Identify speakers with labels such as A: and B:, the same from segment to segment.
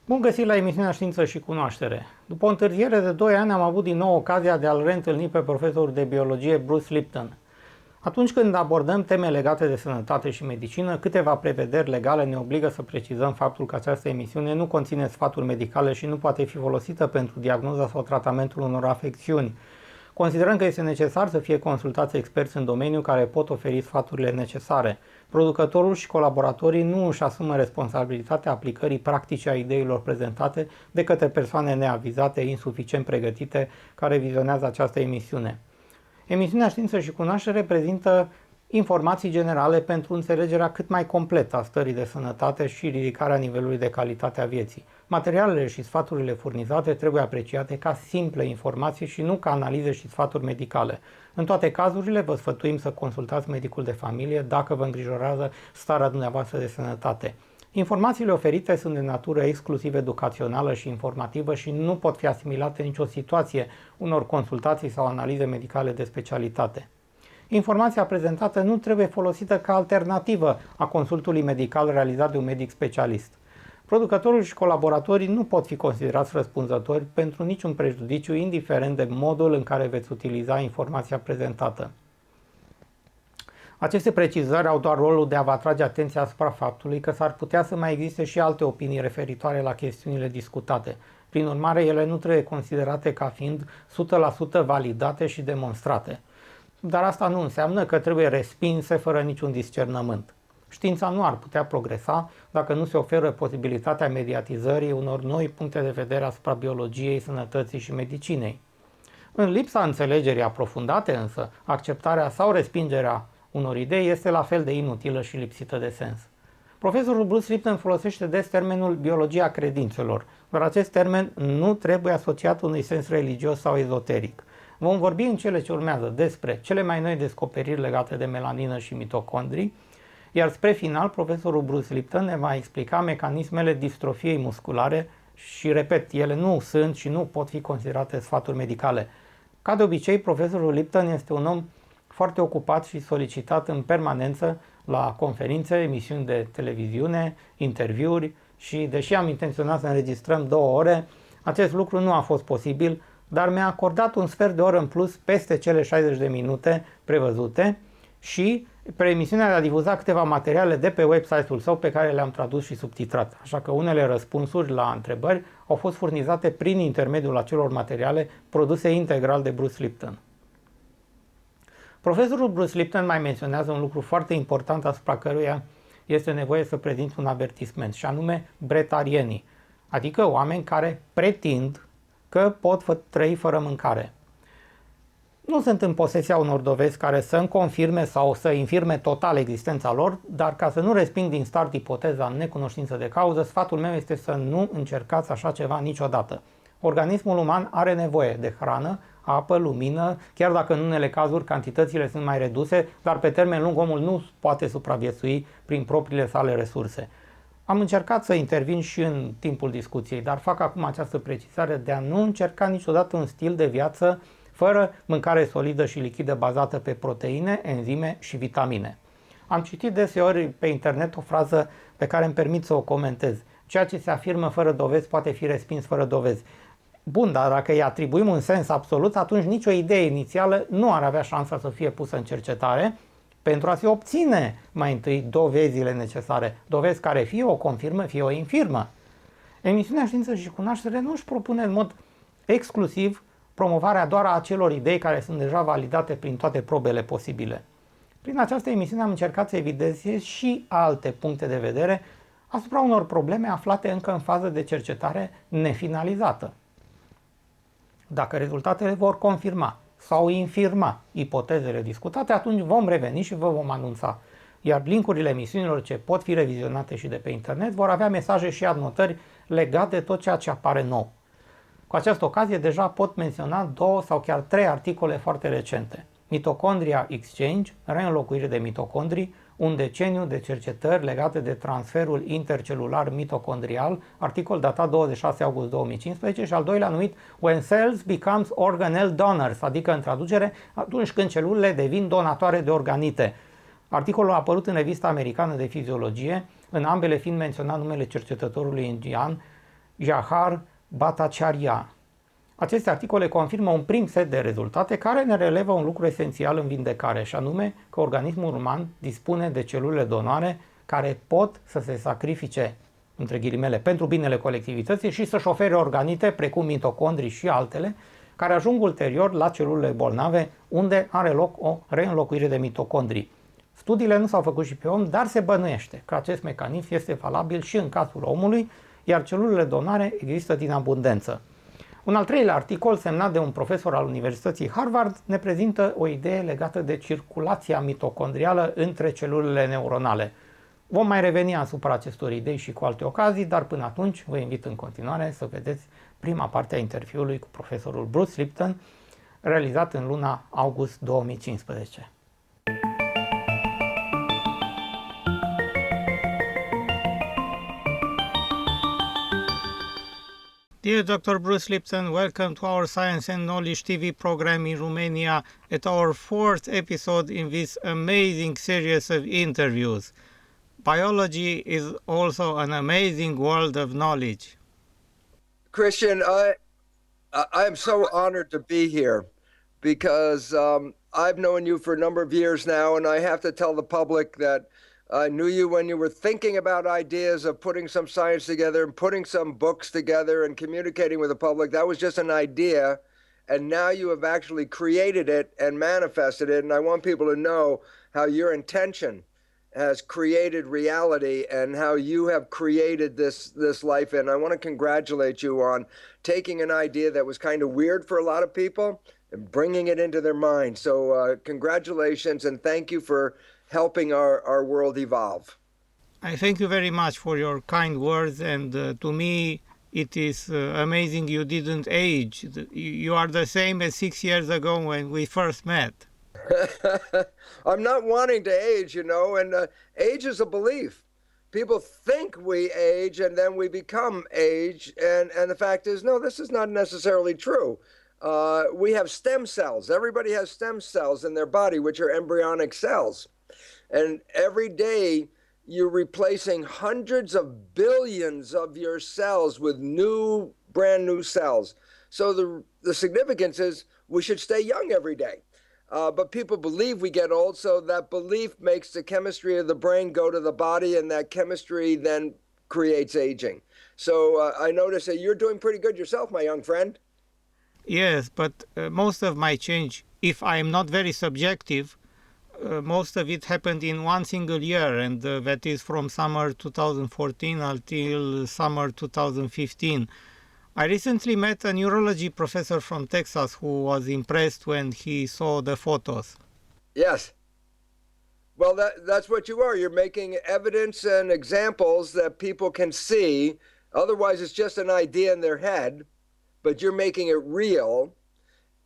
A: Bun găsit la emisiunea Știință și Cunoaștere. După o întârziere de 2 ani am avut din nou ocazia de a-l reîntâlni pe profesorul de biologie Bruce Lipton. Atunci când abordăm teme legate de sănătate și medicină, câteva prevederi legale ne obligă să precizăm faptul că această emisiune nu conține sfaturi medicale și nu poate fi folosită pentru diagnoza sau tratamentul unor afecțiuni. Considerăm că este necesar să fie consultați experți în domeniu care pot oferi sfaturile necesare. Producătorul și colaboratorii nu își asumă responsabilitatea aplicării practice a ideilor prezentate de către persoane neavizate, insuficient pregătite, care vizionează această emisiune. Emisiunea Știință și Cunoaștere prezintă informații generale pentru înțelegerea cât mai completă a stării de sănătate și ridicarea nivelului de calitate a vieții. Materialele și sfaturile furnizate trebuie apreciate ca simple informații și nu ca analize și sfaturi medicale. În toate cazurile, vă sfătuim să consultați medicul de familie dacă vă îngrijorează starea dumneavoastră de sănătate. Informațiile oferite sunt de natură exclusiv educațională și informativă și nu pot fi asimilate în nicio situație unor consultații sau analize medicale de specialitate. Informația prezentată nu trebuie folosită ca alternativă a consultului medical realizat de un medic specialist. Producătorul și colaboratorii nu pot fi considerați răspunzători pentru niciun prejudiciu, indiferent de modul în care veți utiliza informația prezentată. Aceste precizări au doar rolul de a vă atrage atenția asupra faptului că s-ar putea să mai existe și alte opinii referitoare la chestiunile discutate. Prin urmare, ele nu trebuie considerate ca fiind 100% validate și demonstrate. Dar asta nu înseamnă că trebuie respinse fără niciun discernământ. Știința nu ar putea progresa dacă nu se oferă posibilitatea mediatizării unor noi puncte de vedere asupra biologiei, sănătății și medicinei. În lipsa înțelegerii aprofundate însă, acceptarea sau respingerea unor idei este la fel de inutilă și lipsită de sens. Profesorul Bruce Lipton folosește des termenul biologia credințelor, dar acest termen nu trebuie asociat unui sens religios sau ezoteric. Vom vorbi în cele ce urmează despre cele mai noi descoperiri legate de melanină și mitocondrii, iar spre final, profesorul Bruce Lipton ne va explica mecanismele distrofiei musculare și, repet, ele nu sunt și nu pot fi considerate sfaturi medicale. Ca de obicei, profesorul Lipton este un om foarte ocupat și solicitat în permanență la conferințe, emisiuni de televiziune, interviuri și, deși am intenționat să înregistrăm 2 ore, acest lucru nu a fost posibil, dar mi-a acordat un sfert de oră în plus peste cele 60 de minute prevăzute și emisiunea a difuzat câteva materiale de pe website-ul său pe care le-am tradus și subtitrat, așa că unele răspunsuri la întrebări au fost furnizate prin intermediul acelor materiale produse integral de Bruce Lipton. Profesorul Bruce Lipton mai menționează un lucru foarte important asupra căruia este nevoie să prezint un avertisment, și anume bretarienii, adică oameni care pretind că pot trăi fără mâncare. Nu sunt în posesia unor dovezi care să-mi confirme sau să infirme total existența lor, dar ca să nu resping din start ipoteza în necunoștință de cauză, sfatul meu este să nu încercați așa ceva niciodată. Organismul uman are nevoie de hrană, apă, lumină, chiar dacă în unele cazuri cantitățile sunt mai reduse, dar pe termen lung omul nu poate supraviețui prin propriile sale resurse. Am încercat să intervin și în timpul discuției, dar fac acum această precizare de a nu încerca niciodată un stil de viață fără mâncare solidă și lichidă bazată pe proteine, enzime și vitamine. Am citit deseori pe internet o frază pe care îmi permit să o comentez. Ceea ce se afirmă fără dovezi poate fi respins fără dovezi. Bun, dar dacă îi atribuim un sens absolut, atunci nicio idee inițială nu ar avea șansa să fie pusă în cercetare pentru a se obține mai întâi dovezile necesare, dovezi care fie o confirmă, fie o infirmă. Emisiunea Știință și Cunoaștere nu își propune în mod exclusiv promovarea doar a acelor idei care sunt deja validate prin toate probele posibile. Prin această emisiune am încercat să evidențiez și alte puncte de vedere asupra unor probleme aflate încă în fază de cercetare nefinalizată. Dacă rezultatele vor confirma sau infirma ipotezele discutate, atunci vom reveni și vă vom anunța. Iar linkurile emisiunilor ce pot fi revizionate și de pe internet vor avea mesaje și anotări legate de tot ceea ce apare nou. Cu această ocazie deja pot menționa 2 sau chiar 3 articole foarte recente. Mitochondria Exchange, reînlocuire de mitocondrii, un deceniu de cercetări legate de transferul intercelular mitocondrial, articol datat 26 august 2015, și al doilea numit When Cells Becomes Organelle Donors, adică în traducere atunci când celulele devin donatoare de organite. Articolul a apărut în revista americană de fiziologie, în ambele fiind menționat numele cercetătorului indian Jahar Bhattacharya. Aceste articole confirmă un prim set de rezultate care ne relevă un lucru esențial în vindecare, și anume că organismul uman dispune de celule donoare care pot să se sacrifice, între ghilimele, pentru binele colectivității și să-și ofere organite, precum mitocondrii și altele, care ajung ulterior la celulele bolnave, unde are loc o reînlocuire de mitocondrii. Studiile nu s-au făcut și pe om, dar se bănuiește că acest mecanism este valabil și în cazul omului, iar celulele donare există din abundență. Un al treilea articol, semnat de un profesor al Universității Harvard, ne prezintă o idee legată de circulația mitocondrială între celulele neuronale. Vom mai reveni asupra acestor idei și cu alte ocazii, dar până atunci vă invit în continuare să vedeți prima parte a interviului cu profesorul Bruce Lipton, realizat în luna august 2015. Dear Dr. Bruce Lipton, welcome to our Science and Knowledge TV program in Romania at our fourth episode in this amazing series of interviews. Biology is also an amazing world of knowledge.
B: Christian, I am so honored to be here because I've known you for a number of years now, and I have to tell the public that I knew you when you were thinking about ideas of putting some science together and putting some books together and communicating with the public. That was just an idea, and now you have actually created it and manifested it, and I want people to know how your intention has created reality and how you have created this life. And I want to congratulate you on taking an idea that was kind of weird for a lot of people and bringing it into their mind. So congratulations, and thank you for helping our world evolve.
A: I thank you very much for your kind words, and to me it is amazing you didn't age. You are the same as 6 years ago when we first met.
B: I'm not wanting to age, and age is a belief. People think we age and then we become age, and the fact is, no, this is not necessarily true. We have stem cells. Everybody has stem cells in their body, which are embryonic cells. And every day you're replacing hundreds of billions of your cells with brand new cells. So the significance is we should stay young every day. But people believe we get old, so that belief makes the chemistry of the brain go to the body, and that chemistry then creates aging. So I notice that you're doing pretty good yourself, my young friend.
A: Yes, but most of my change, if I am not very subjective, most of it happened in one single year, and that is from summer 2014 until summer 2015. I recently met a neurology professor from Texas who was impressed when he saw the photos.
B: Yes. Well, that's what you are. You're making evidence and examples that people can see. Otherwise, it's just an idea in their head, but you're making it real,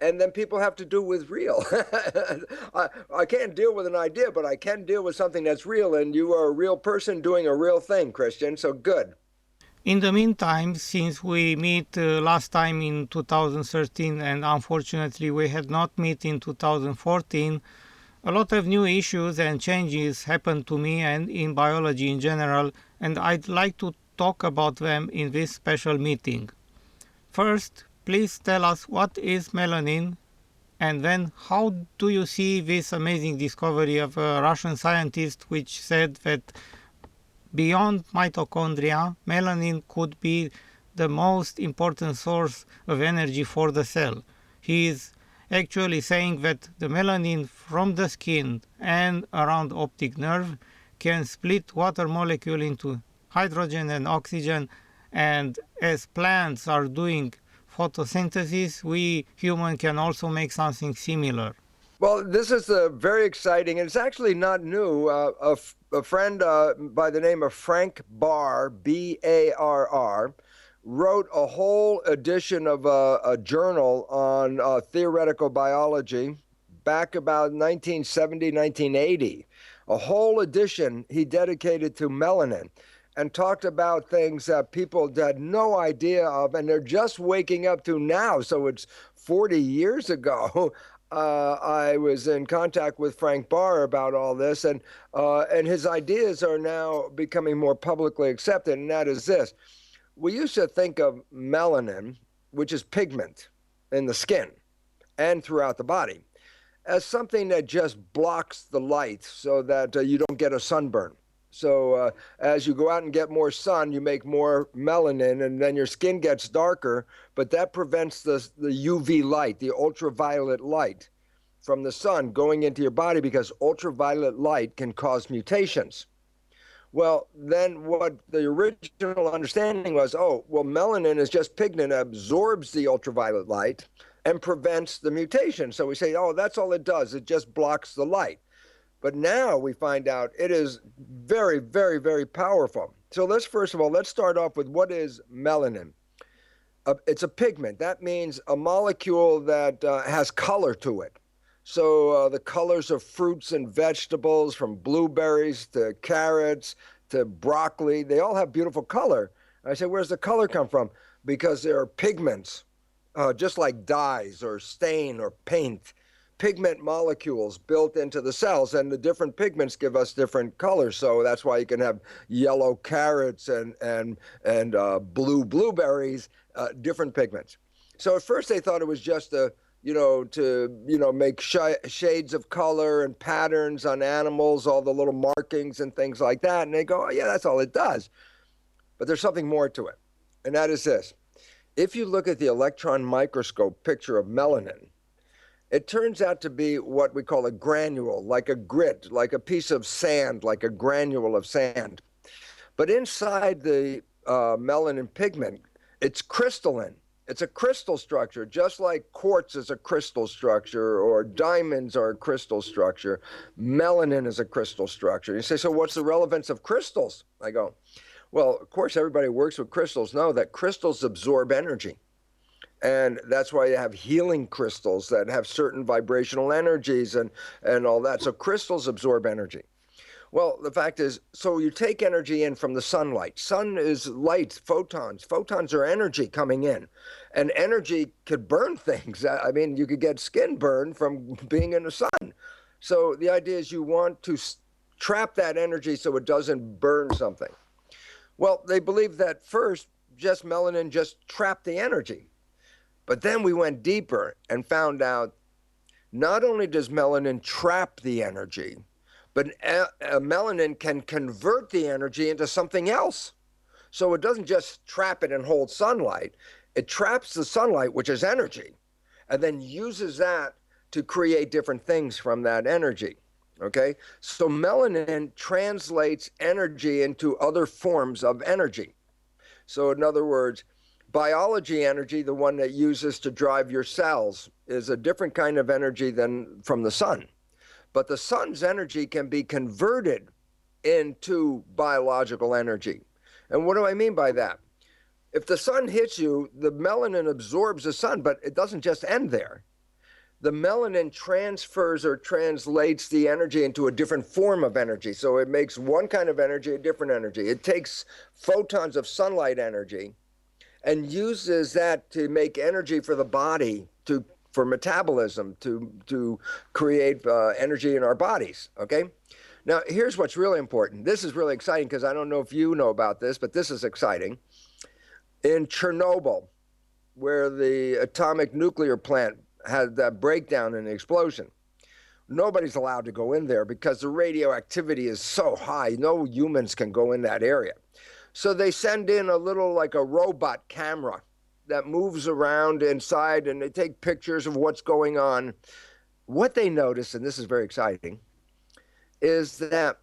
B: and then people have to do with real. I can't deal with an idea, but I can deal with something that's real, and you are a real person doing a real thing, Christian, so good.
A: In the meantime, since we met last time in 2013 and unfortunately we had not met in 2014, a lot of new issues and changes happened to me and in biology in general, and I'd like to talk about them in this special meeting. First, please tell us what is melanin, and then how do you see this amazing discovery of a Russian scientist which said that beyond mitochondria, melanin could be the most important source of energy for the cell. He is actually saying that the melanin from the skin and around optic nerve can split water molecule into hydrogen and oxygen, and as plants are doing photosynthesis, we humans can also make something similar.
B: Well, this is very exciting, and it's actually not new. A friend by the name of Frank Barr, B-A-R-R, wrote a whole edition of a journal on theoretical biology back about 1970, 1980. A whole edition he dedicated to melanin and talked about things that people had no idea of, and they're just waking up to now. So it's 40 years ago. I was in contact with Frank Barr about all this, and his ideas are now becoming more publicly accepted, and that is this. we used to think of melanin, which is pigment in the skin and throughout the body, as something that just blocks the light so that you don't get a sunburn. So as you go out and get more sun, you make more melanin, and then your skin gets darker, but that prevents the UV light, the ultraviolet light from the sun going into your body, because ultraviolet light can cause mutations. Well, then what the original understanding was, oh, well, melanin is just pigment, absorbs the ultraviolet light and prevents the mutation. So we say, oh, that's all it does. It just blocks the light. But now we find out it is very, very, very powerful. So let's first of all, let's start off with what is melanin. It's a pigment. That means a molecule that has color to it. So the colors of fruits and vegetables, from blueberries to carrots to broccoli, they all have beautiful color. I say, where's the color come from? Because there are pigments, just like dyes or stain or paint, pigment molecules built into the cells, and the different pigments give us different colors. So that's why you can have yellow carrots and blue blueberries, different pigments. So at first they thought it was just to make shades of color and patterns on animals, all the little markings and things like that. And they go, oh, yeah, that's all it does. But there's something more to it. And that is this. If you look at the electron microscope picture of melanin, it turns out to be what we call a granule, like a grit, like a piece of sand, like a granule of sand. But inside the melanin pigment, it's crystalline. It's a crystal structure, just like quartz is a crystal structure, or diamonds are a crystal structure. Melanin is a crystal structure. You say, so what's the relevance of crystals? I go, well, of course, everybody who works with crystals know that crystals absorb energy. And that's why you have healing crystals that have certain vibrational energies and all that. So crystals absorb energy. Well, the fact is, so you take energy in from the sunlight. Sun is light, photons. Photons are energy coming in. And energy could burn things. I mean, you could get skin burn from being in the sun. So the idea is you want to trap that energy so it doesn't burn something. Well, they believe that first, just melanin just trapped the energy. But then we went deeper and found out not only does melanin trap the energy, but melanin can convert the energy into something else. So it doesn't just trap it and hold sunlight. It traps the sunlight, which is energy, and then uses that to create different things from that energy. Okay? So melanin translates energy into other forms of energy. So in other words, biology energy, the one that uses to drive your cells, is a different kind of energy than from the sun. But the sun's energy can be converted into biological energy. And what do I mean by that? If the sun hits you, the melanin absorbs the sun, but it doesn't just end there. The melanin transfers or translates the energy into a different form of energy. So it makes one kind of energy a different energy. It takes photons of sunlight energy and uses that to make energy for the body, for metabolism, to create energy in our bodies, okay? Now, here's what's really important. This is really exciting because I don't know if you know about this, but this is exciting. In Chernobyl, where the atomic nuclear plant had that breakdown and explosion, nobody's allowed to go in there because the radioactivity is so high. No humans can go in that area. So they send in a little, like a robot camera that moves around inside, and they take pictures of what's going on. What they notice, and this is very exciting, is that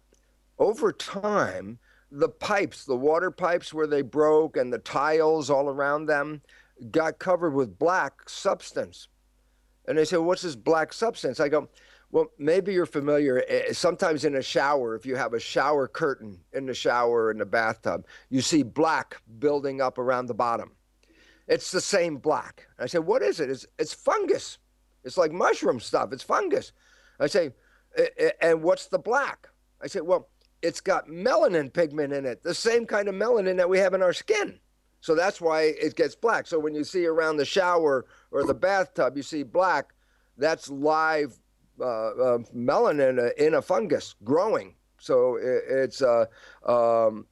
B: over time, the pipes, the water pipes where they broke and the tiles all around them got covered with black substance. And they say, what's this black substance? I go, well, maybe you're familiar. Sometimes in a shower, if you have a shower curtain in the shower, in the bathtub, you see black building up around the bottom. It's the same black. I say, what is it? It's fungus. It's like mushroom stuff. It's fungus. I say, and what's the black? I say, well, it's got melanin pigment in it, the same kind of melanin that we have in our skin. So that's why it gets black. So when you see around the shower or the bathtub, you see black, that's live melanin in a fungus growing. So it's a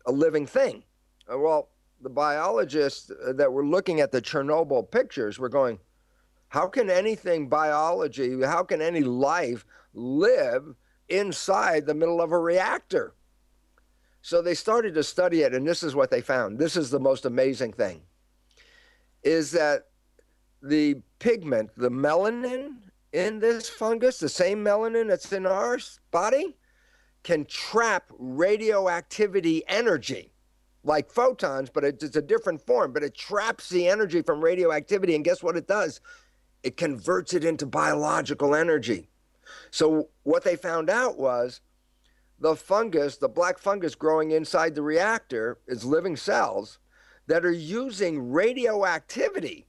B: living thing. Well, the biologists that were looking at the Chernobyl pictures were going, how can anything biology, how can any life live inside the middle of a reactor? So they started to study it, and this is what they found. This is the most amazing thing, is that the pigment, the melanin in this fungus, the same melanin that's in our body, can trap radioactivity energy, like photons, but it's a different form, but it traps the energy from radioactivity, and guess what it does? It converts it into biological energy. So what they found out was the fungus, the black fungus growing inside the reactor, is living cells that are using radioactivity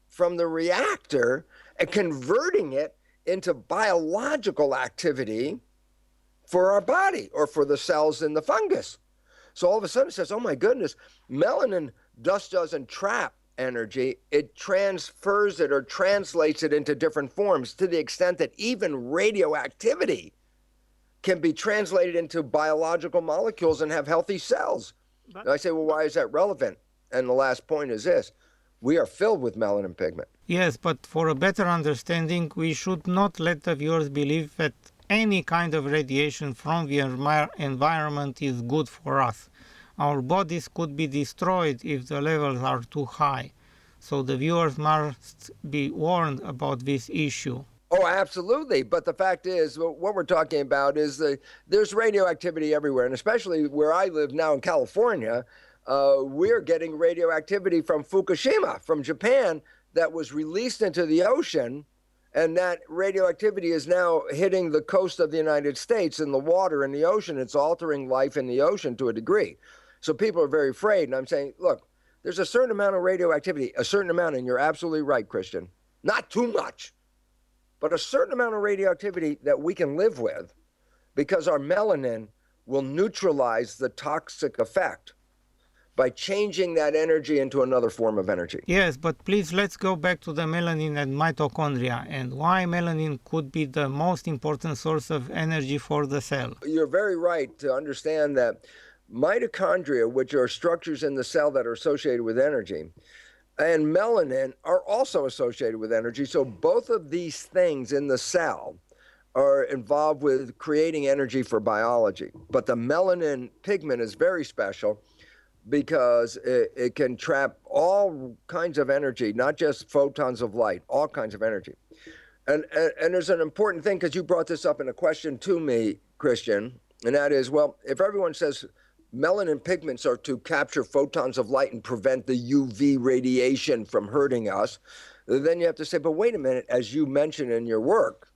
B: from the reactor and converting it into biological activity for our body or for the cells in the fungus. So all of a sudden it says, oh my goodness, melanin just doesn't trap energy, it transfers it or translates it into different forms to the extent that even radioactivity can be translated into biological molecules and have healthy cells. And I say, well, why is that relevant? And the last point is this: we are filled with melanin pigment.
A: Yes, but for a better understanding, we should not let the viewers believe that any kind of radiation from the environment is good for us. Our bodies could be destroyed if the levels are too high. So the viewers must be warned about this issue.
B: Oh, absolutely. But the fact is, what we're talking about is there's radioactivity everywhere. And especially where I live now in California, we're getting radioactivity from Fukushima, from Japan, that was released into the ocean. And that radioactivity is now hitting the coast of the United States in the water in the ocean. It's altering life in the ocean to a degree. So people are very afraid. And I'm saying, look, there's a certain amount of radioactivity, a certain amount, and you're absolutely right, Christian. Not too much, but a certain amount of radioactivity that we can live with because our melanin will neutralize the toxic effect by changing that energy into another form of energy.
A: Yes, but please let's go back to the melanin and mitochondria and why melanin could be the most important source of energy for the cell.
B: You're very right to understand that mitochondria, which are structures in the cell that are associated with energy, and melanin are also associated with energy. So both of these things in the cell are involved with creating energy for biology. But the melanin pigment is very special because it can trap all kinds of energy, not just photons of light, all kinds of energy. And there's an important thing, because you brought this up in a question to me, Christian, and that is, well, if everyone says melanin pigments are to capture photons of light and prevent the UV radiation from hurting us, then you have to say, but wait a minute, as you mentioned in your work,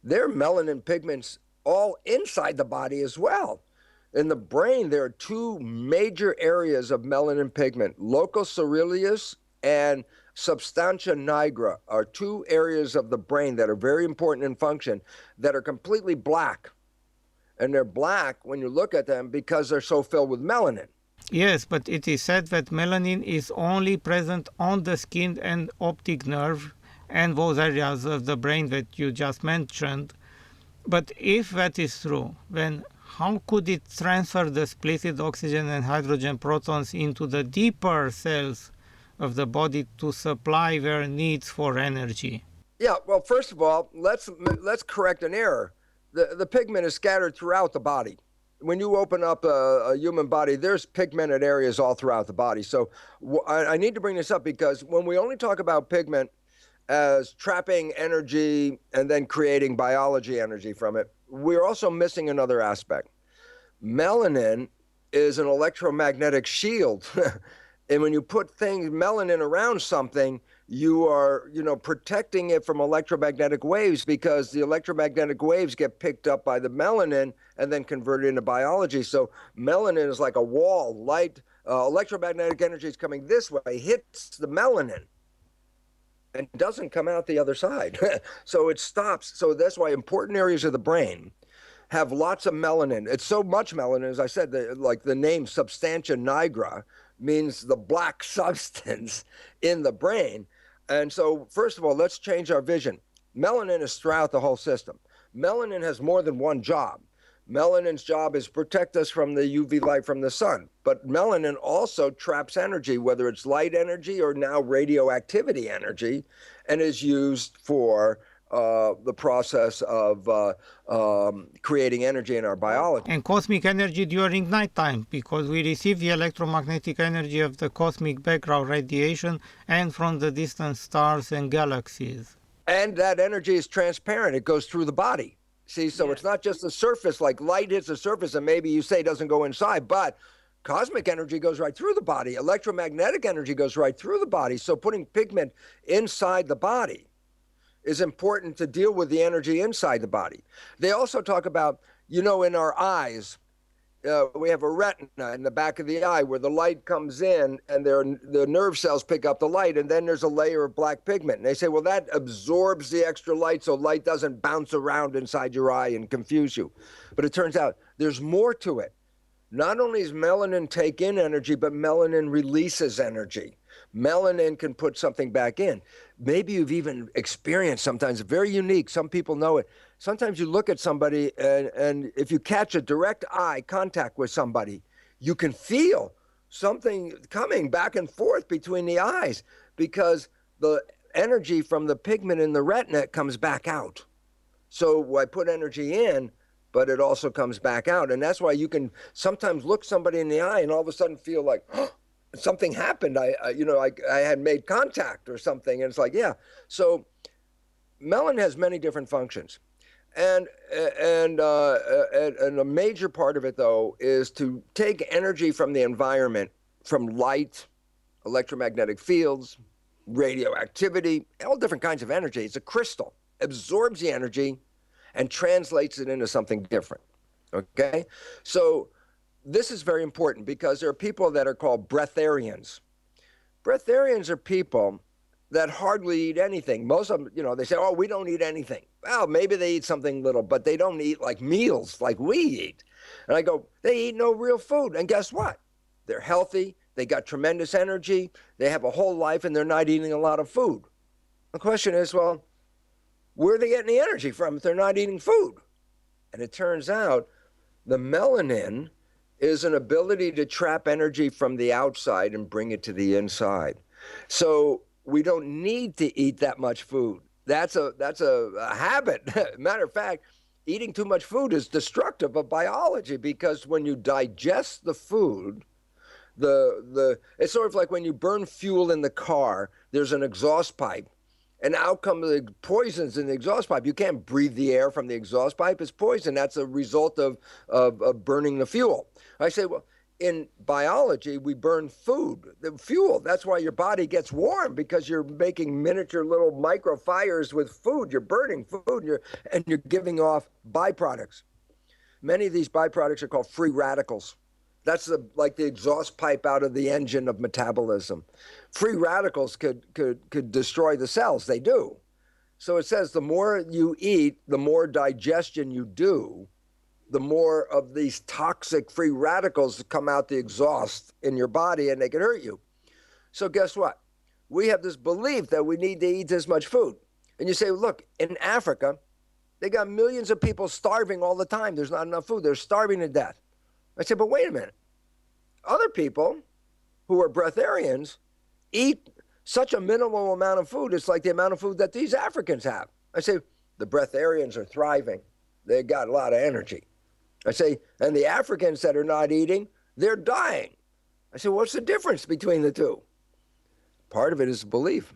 B: there are melanin pigments all inside the body as well. In the brain, there are two major areas of melanin pigment. Locus coeruleus and substantia nigra are two areas of the brain that are very important in function that are completely black. And they're black when you look at them because they're so filled with melanin.
A: Yes, but it is said that melanin is only present on the skin and optic nerve and those areas of the brain that you just mentioned. But if that is true, then how could it transfer the splitted oxygen and hydrogen protons into the deeper cells of the body to supply their needs for energy?
B: Yeah, well, first of all, let's correct an error. The pigment is scattered throughout the body. When you open up a human body, there's pigmented areas all throughout the body. So I need to bring this up because when we only talk about pigment as trapping energy and then creating biology energy from it, we're also missing another aspect. Melanin is an electromagnetic shield. And when you put melanin around something, you are, protecting it from electromagnetic waves because the electromagnetic waves get picked up by the melanin and then converted into biology. So melanin is like a wall. Light, electromagnetic energy is coming this way, hits the melanin, and doesn't come out the other side. So it stops. So that's why important areas of the brain have lots of melanin. It's so much melanin, as I said, like the name substantia nigra means the black substance in the brain. And so, first of all, let's change our vision. Melanin is throughout the whole system. Melanin has more than one job. Melanin's job is protect us from the UV light from the sun. But melanin also traps energy, whether it's light energy or now radioactivity energy, and is used for the process of creating energy in our biology.
A: And cosmic energy during nighttime, because we receive the electromagnetic energy of the cosmic background radiation and from the distant stars and galaxies.
B: And that energy is transparent. It goes through the body. See, so It's not just the surface, like light hits the surface and maybe you say doesn't go inside, but cosmic energy goes right through the body. Electromagnetic energy goes right through the body. So putting pigment inside the body is important to deal with the energy inside the body. They also talk about, in our eyes, we have a retina in the back of the eye where the light comes in and the nerve cells pick up the light, and then there's a layer of black pigment. And they say, well, that absorbs the extra light so light doesn't bounce around inside your eye and confuse you. But it turns out there's more to it. Not only does melanin take in energy, but melanin releases energy. Melanin can put something back in. Maybe you've even experienced sometimes, very unique, some people know it. Sometimes you look at somebody and if you catch a direct eye contact with somebody, you can feel something coming back and forth between the eyes because the energy from the pigment in the retina comes back out. So I put energy in, but it also comes back out. And that's why you can sometimes look somebody in the eye and all of a sudden feel like, oh, something happened. I had made contact or something. And it's like, yeah. So melanin has many different functions. And a major part of it, though, is to take energy from the environment, from light, electromagnetic fields, radioactivity, all different kinds of energy. It's a crystal, absorbs the energy and translates it into something different, okay? So this is very important because there are people that are called breatharians. Breatharians are people that hardly eat anything. Most of them, they say, oh, we don't eat anything. Well, maybe they eat something little, but they don't eat like meals like we eat. And I go, they eat no real food. And guess what? They're healthy. They got tremendous energy. They have a whole life and they're not eating a lot of food. The question is, well, where are they getting the energy from if they're not eating food? And it turns out the melanin is an ability to trap energy from the outside and bring it to the inside. So we don't need to eat that much food. That's a habit. Matter of fact, eating too much food is destructive of biology because when you digest the food, it's sort of like when you burn fuel in the car, there's an exhaust pipe. And out come the poisons in the exhaust pipe. You can't breathe the air from the exhaust pipe. It's poison. That's a result of burning the fuel. I say, well, in biology, we burn food, the fuel. That's why your body gets warm because you're making miniature little micro fires with food. You're burning food and you're giving off byproducts. Many of these byproducts are called free radicals. That's like the exhaust pipe out of the engine of metabolism. Free radicals could destroy the cells. They do. So it says the more you eat, the more digestion you do, the more of these toxic free radicals come out the exhaust in your body and they can hurt you. So guess what? We have this belief that we need to eat this much food. And you say, look, in Africa, they got millions of people starving all the time. There's not enough food. They're starving to death. I said, but wait a minute. Other people who are breatharians eat such a minimal amount of food. It's like the amount of food that these Africans have. I say, the breatharians are thriving. They got a lot of energy. I say, and the Africans that are not eating, they're dying. I say, what's the difference between the two? Part of it is belief.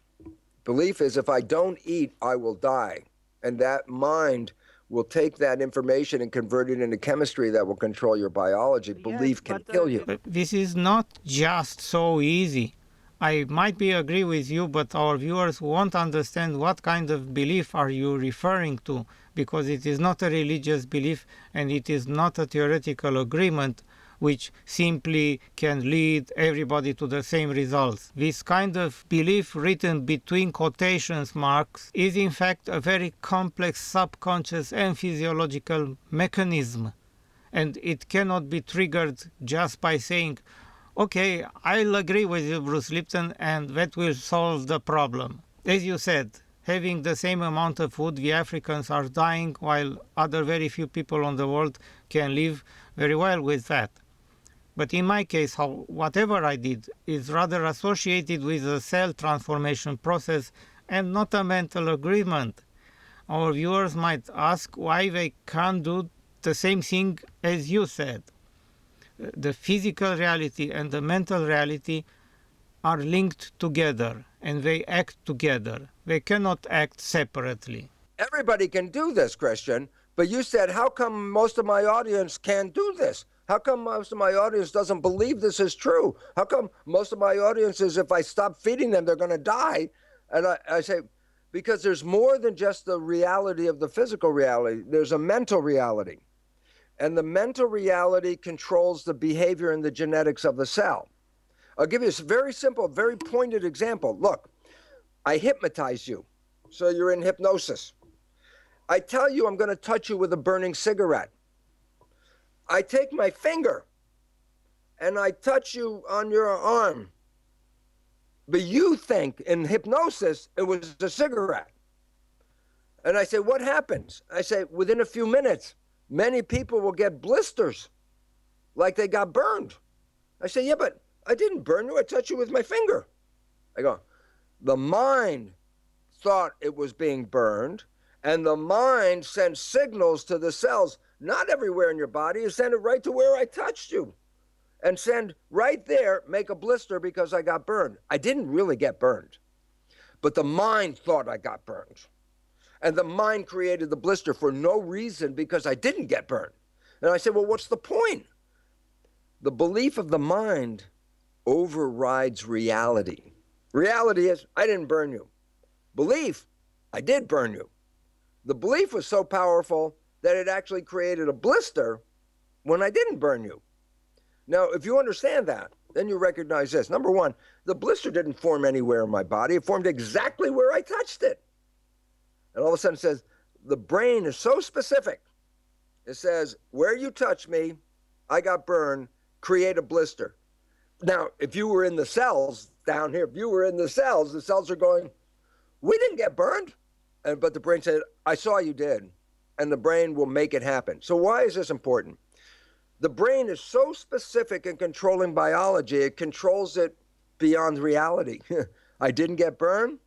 B: Belief is if I don't eat, I will die. And that mind will take that information and convert it into chemistry that will control your biology. Belief can kill you.
A: But this is not just so easy. I might agree with you, but our viewers won't understand what kind of belief are you referring to, because it is not a religious belief and it is not a theoretical agreement which simply can lead everybody to the same results. This kind of belief written between quotations marks is in fact a very complex subconscious and physiological mechanism, and it cannot be triggered just by saying, okay, I'll agree with you, Bruce Lipton, and that will solve the problem. As you said, having the same amount of food, the Africans are dying while other very few people on the world can live very well with that. But in my case, whatever I did is rather associated with a cell transformation process and not a mental agreement. Our viewers might ask why they can't do the same thing as you said. The physical reality and the mental reality are linked together and they act together. They cannot act separately.
B: Everybody can do this, Christian, but you said, how come most of my audience can't do this? How come most of my audience doesn't believe this is true? How come most of my audience is, if I stop feeding them, they're going to die? And I say, because there's more than just the reality of the physical reality. There's a mental reality. And the mental reality controls the behavior and the genetics of the cell. I'll give you a very simple, very pointed example. Look, I hypnotize you, so you're in hypnosis. I tell you I'm going to touch you with a burning cigarette. I take my finger and I touch you on your arm. But you think in hypnosis it was a cigarette. And I say, what happens? I say, within a few minutes, many people will get blisters like they got burned. I say, yeah, but I didn't burn you. I touched you with my finger. I go, the mind thought it was being burned, and the mind sends signals to the cells, not everywhere in your body. You send it right to where I touched you. And send right there, make a blister because I got burned. I didn't really get burned, but the mind thought I got burned. And the mind created the blister for no reason because I didn't get burned. And I said, well, what's the point? The belief of the mind overrides reality. Reality is, I didn't burn you. Belief, I did burn you. The belief was so powerful that it actually created a blister when I didn't burn you. Now, if you understand that, then you recognize this. Number one, the blister didn't form anywhere in my body. It formed exactly where I touched it. And all of a sudden it says, the brain is so specific. It says, where you touch me, I got burned, create a blister. Now, if you were in the cells down here, if you were in the cells are going, we didn't get burned. But the brain said, I saw you did. And the brain will make it happen. So why is this important? The brain is so specific in controlling biology, it controls it beyond reality. I didn't get burned.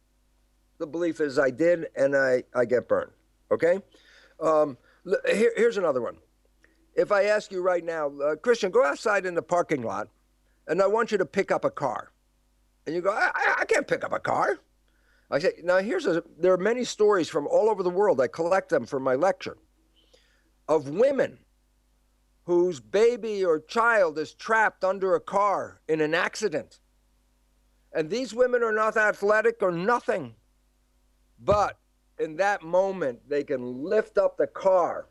B: The belief is I did, and I get burned. Okay? Here's another one. If I ask you right now, Christian, go outside in the parking lot, and I want you to pick up a car. And you go, I can't pick up a car. I say, now there are many stories from all over the world. I collect them for my lecture of women whose baby or child is trapped under a car in an accident. And these women are not athletic or nothing. But in that moment, they can lift up the car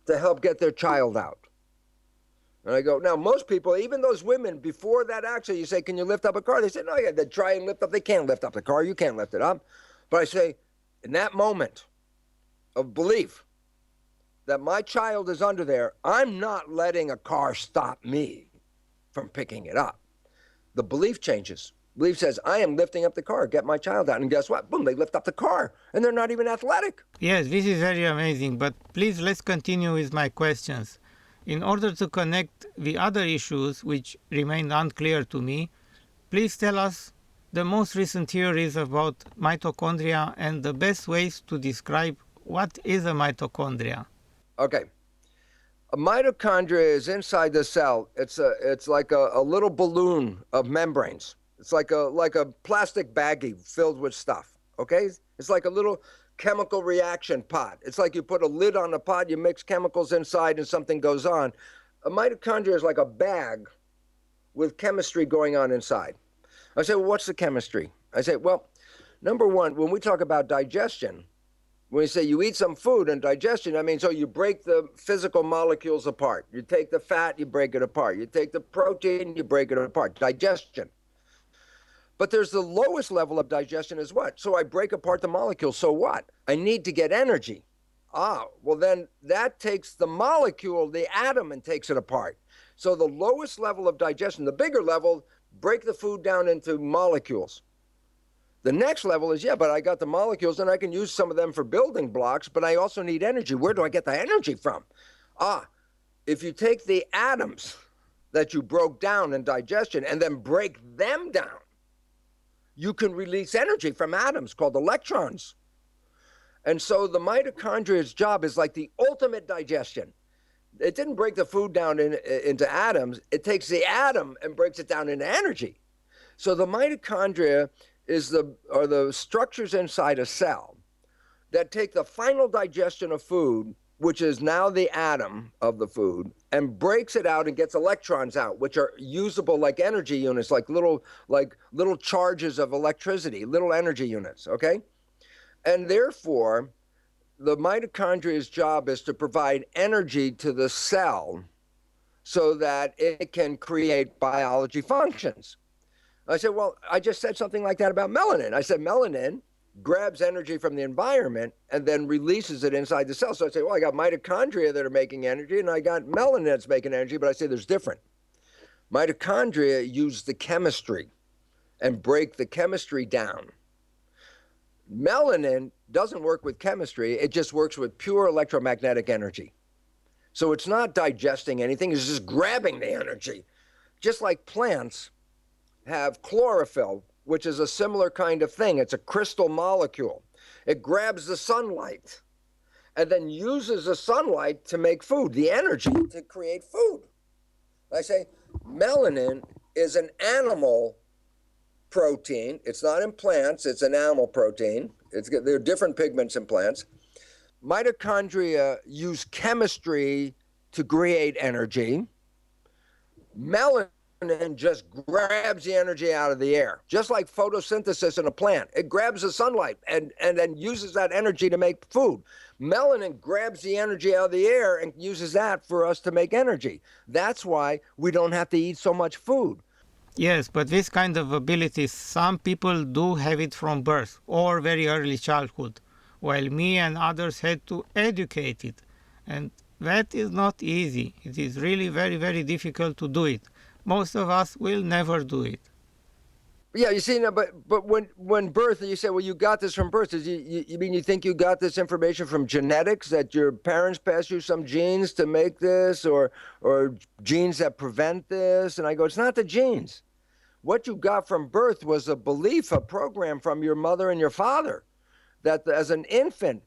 B: to help get their child out. And I go, now most people, even those women, before that accident, you say, can you lift up a car? They say, no, yeah, they try and lift up. They can't lift up the car. You can't lift it up. But I say, in that moment of belief, that my child is under there, I'm not letting a car stop me from picking it up. The belief changes. Belief says, I am lifting up the car, get my child out. And guess what? Boom, they lift up the car. And they're not even athletic.
A: Yes, this is very amazing. But please, let's continue with my questions. In order to connect the other issues which remain unclear to me, please tell us the most recent theories about mitochondria and the best ways to describe what is a mitochondria.
B: Okay. A mitochondria is inside the cell. It's like a little balloon of membranes. It's like a plastic baggie filled with stuff. Okay? It's like a little chemical reaction pot. It's like you put a lid on a pot, you mix chemicals inside and something goes on. A mitochondria is like a bag with chemistry going on inside. I say, well, what's the chemistry? I say, well, number one, when we talk about digestion, when we say you eat some food and digestion, I mean, so you break the physical molecules apart. You take the fat, you break it apart. You take the protein, you break it apart. Digestion. But there's the lowest level of digestion is what? So I break apart the molecules. So what? I need to get energy. Well then that takes the molecule, the atom, and takes it apart. So the lowest level of digestion, the bigger level, break the food down into molecules. The next level is, yeah, but I got the molecules and I can use some of them for building blocks, but I also need energy. Where do I get the energy from? If you take the atoms that you broke down in digestion and then break them down, you can release energy from atoms called electrons. And so the mitochondria's job is like the ultimate digestion. It didn't break the food down into atoms. It takes the atom and breaks it down into energy. So the mitochondria are the structures inside a cell that take the final digestion of food, which is now the atom of the food, and breaks it out and gets electrons out, which are usable like energy units, like little charges of electricity, little energy units, okay? And therefore, the mitochondria's job is to provide energy to the cell so that it can create biology functions. I said, well, I just said something like that about melanin. I said melanin grabs energy from the environment and then releases it inside the cell. So I say, well, I got mitochondria that are making energy and I got melanin that's making energy, but I say there's different. Mitochondria use the chemistry and break the chemistry down. Melanin doesn't work with chemistry, it just works with pure electromagnetic energy. So it's not digesting anything, it's just grabbing the energy. Just like plants have chlorophyll, which is a similar kind of thing. It's a crystal molecule. It grabs the sunlight and then uses the sunlight to make food, the energy to create food. I say melanin is an animal protein. It's not in plants, it's an animal protein. There are different pigments in plants. Mitochondria use chemistry to create energy. Melanin just grabs the energy out of the air, just like photosynthesis in a plant. It grabs the sunlight and then uses that energy to make food. Melanin grabs the energy out of the air and uses that for us to make energy. That's why we don't have to eat so much food.
A: Yes, but this kind of abilities, some people do have it from birth or very early childhood, while me and others had to educate it. And that is not easy. It is really very, very difficult to do it. Most of us will never do it.
B: Yeah, you see, but when birth, you say, well, you got this from birth. You mean you think you got this information from genetics, that your parents passed you some genes to make this, or genes that prevent this? And I go, it's not the genes. What you got from birth was a belief, a program from your mother and your father, that as an infant,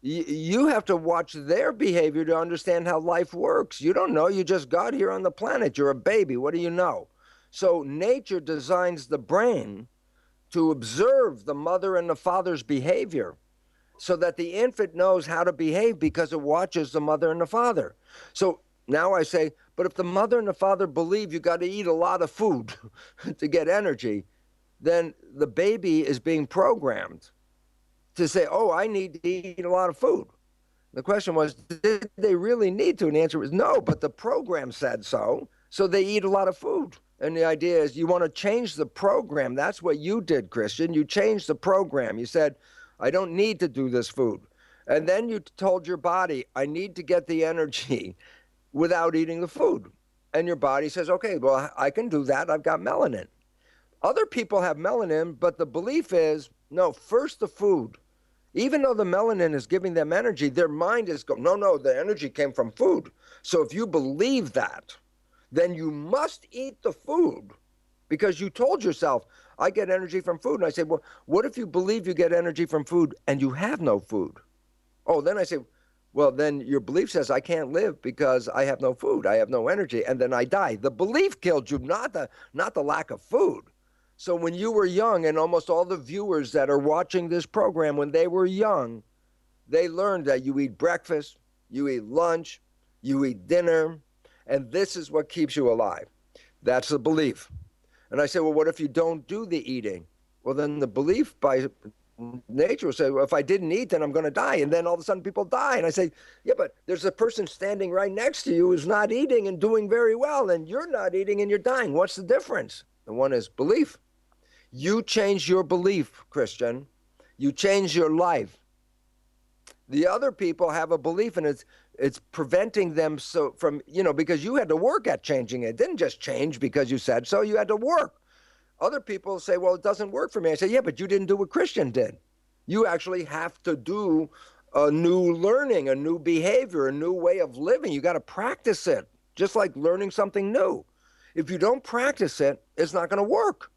B: you have to watch their behavior to understand how life works. You don't know. You just got here on the planet. You're a baby. What do you know? So nature designs the brain to observe the mother and the father's behavior so that the infant knows how to behave because it watches the mother and the father. So now I say, but if the mother and the father believe you got to eat a lot of food to get energy, then the baby is being programmed to say, oh, I need to eat a lot of food. The question was, did they really need to? And the answer was no, but the program said so they eat a lot of food. And the idea is you want to change the program. That's what you did, Christian. You changed the program. You said, I don't need to do this food. And then you told your body, I need to get the energy without eating the food. And your body says, okay, well, I can do that. I've got melanin. Other people have melanin, but the belief is, no, first the food. Even though the melanin is giving them energy, their mind is going, no, the energy came from food. So if you believe that, then you must eat the food because you told yourself, I get energy from food. And I say, well, what if you believe you get energy from food and you have no food? Oh, then I say, well, then your belief says I can't live because I have no food. I have no energy. And then I die. The belief killed you, not the lack of food. So when you were young, and almost all the viewers that are watching this program, when they were young, they learned that you eat breakfast, you eat lunch, you eat dinner, and this is what keeps you alive. That's the belief. And I say, well, what if you don't do the eating? Well, then the belief by nature will say, well, if I didn't eat, then I'm going to die. And then all of a sudden people die. And I say, yeah, but there's a person standing right next to you who's not eating and doing very well, and you're not eating and you're dying. What's the difference? The one is belief. You change your belief, Christian. You change your life. The other people have a belief, and it's preventing them from, because you had to work at changing it. It didn't just change because you said so. You had to work. Other people say, well, it doesn't work for me. I say, yeah, but you didn't do what Christian did. You actually have to do a new learning, a new behavior, a new way of living. You got to practice it, just like learning something new. If you don't practice it, it's not going to work.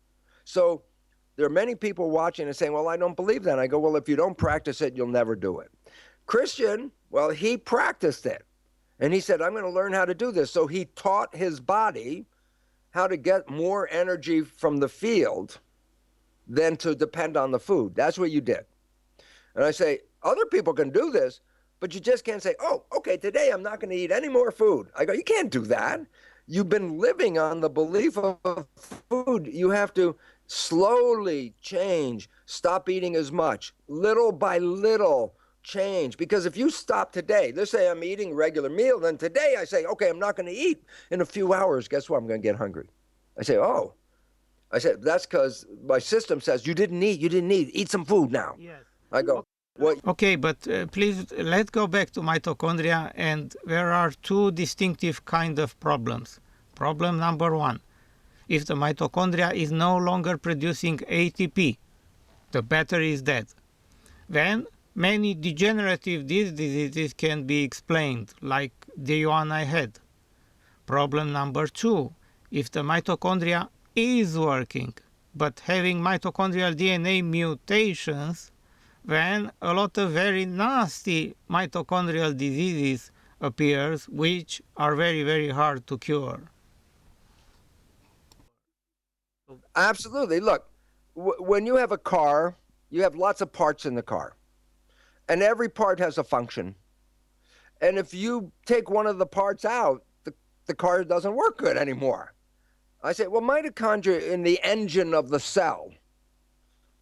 B: So there are many people watching and saying, well, I don't believe that. I go, well, if you don't practice it, you'll never do it. Christian, well, he practiced it. And he said, I'm going to learn how to do this. So he taught his body how to get more energy from the field than to depend on the food. That's what you did. And I say, other people can do this, but you just can't say, oh, okay, today I'm not going to eat any more food. I go, you can't do that. You've been living on the belief of food. You have to slowly change, stop eating as much, little by little change. Because if you stop today, let's say I'm eating a regular meal, then today I say, okay, I'm not going to eat. In a few hours, guess what? I'm going to get hungry. I say, oh. I said, that's because my system says, you didn't eat, eat some food now.
A: Yes.
B: I go, what?
A: Okay, but please, let's go back to mitochondria, and there are two distinctive kind of problems. Problem number one, if the mitochondria is no longer producing ATP, the battery is dead. Then many degenerative diseases can be explained, like the one I had. Problem number two, if the mitochondria is working, but having mitochondrial DNA mutations, then a lot of very nasty mitochondrial diseases appears, which are very, very hard to cure.
B: Absolutely. Look, when you have a car, you have lots of parts in the car. And every part has a function. And if you take one of the parts out, the car doesn't work good anymore. I say, well, mitochondria in the engine of the cell.